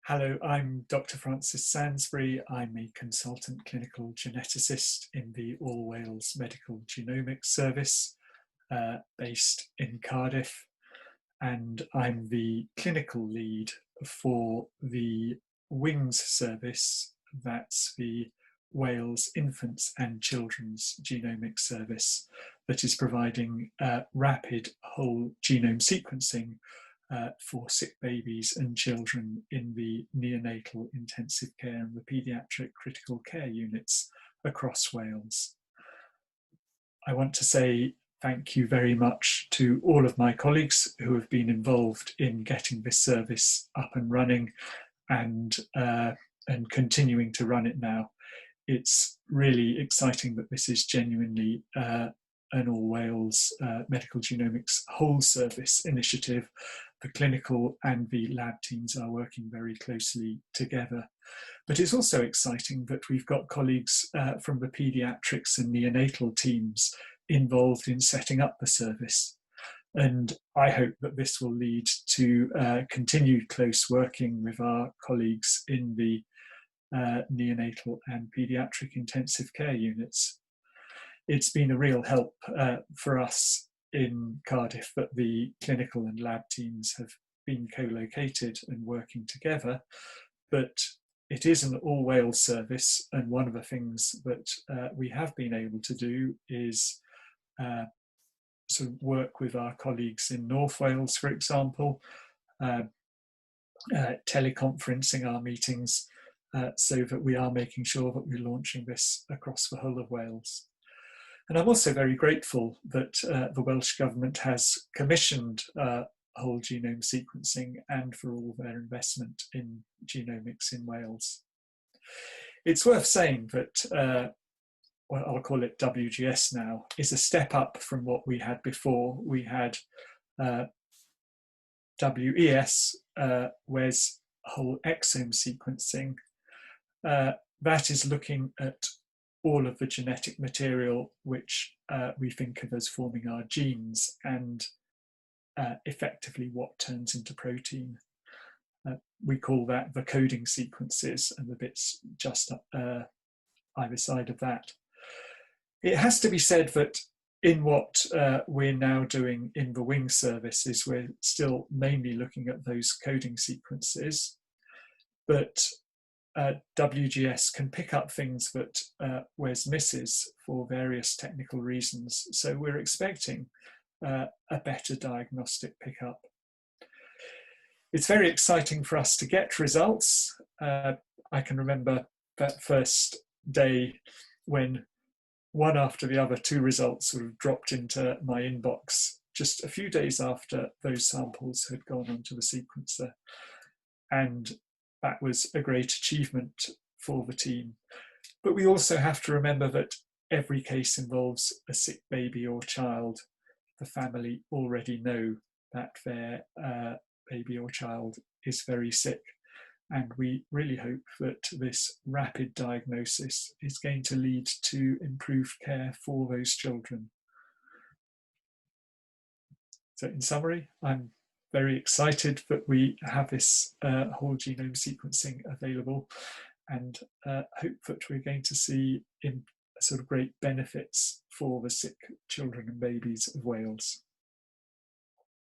Hello, I'm Dr. Francis Sansbury. I'm a consultant clinical geneticist in the All Wales Medical Genomics Service based in Cardiff, and I'm the clinical lead for the Wings service. That's the Wales Infants and Children's Genomics Service that is providing rapid whole genome sequencing for sick babies and children in the neonatal intensive care and the paediatric critical care units across Wales. I want to say thank you very much to all of my colleagues who have been involved in getting this service up and running and continuing to run it now. It's really exciting that this is genuinely an All Wales Medical Genomics whole service initiative. The clinical and the lab teams are working very closely together. But it's also exciting that we've got colleagues from the paediatrics and neonatal teams involved in setting up the service. And I hope that this will lead to continued close working with our colleagues in the neonatal and paediatric intensive care units. It's been a real help for us in Cardiff that the clinical and lab teams have been co-located and working together, but it is an all Wales service, and one of the things that we have been able to do is sort of work with our colleagues in North Wales, for example, teleconferencing our meetings so that we are making sure that we're launching this across the whole of Wales. And I'm also very grateful that the Welsh Government has commissioned whole genome sequencing and for all their investment in genomics in Wales. It's worth saying that, well, I'll call it WGS now, is a step up from what we had before. We had WES, where's whole exome sequencing. That is looking at all of the genetic material which we think of as forming our genes and effectively what turns into protein. We call that the coding sequences and the bits just either side of that. It has to be said that in what we're now doing in the Wing service is we're still mainly looking at those coding sequences, but WGS can pick up things that WES misses for various technical reasons. So we're expecting a better diagnostic pickup. It's very exciting for us to get results. I can remember that first day when one after the other, two results sort of dropped into my inbox just a few days after those samples had gone onto the sequencer. And that was a great achievement for the team. But we also have to remember that every case involves a sick baby or child. The family already know that their baby or child is very sick. And we really hope that this rapid diagnosis is going to lead to improved care for those children. So in summary, I'm very excited that we have this whole genome sequencing available, and hope that we're going to see sort of great benefits for the sick children and babies of Wales.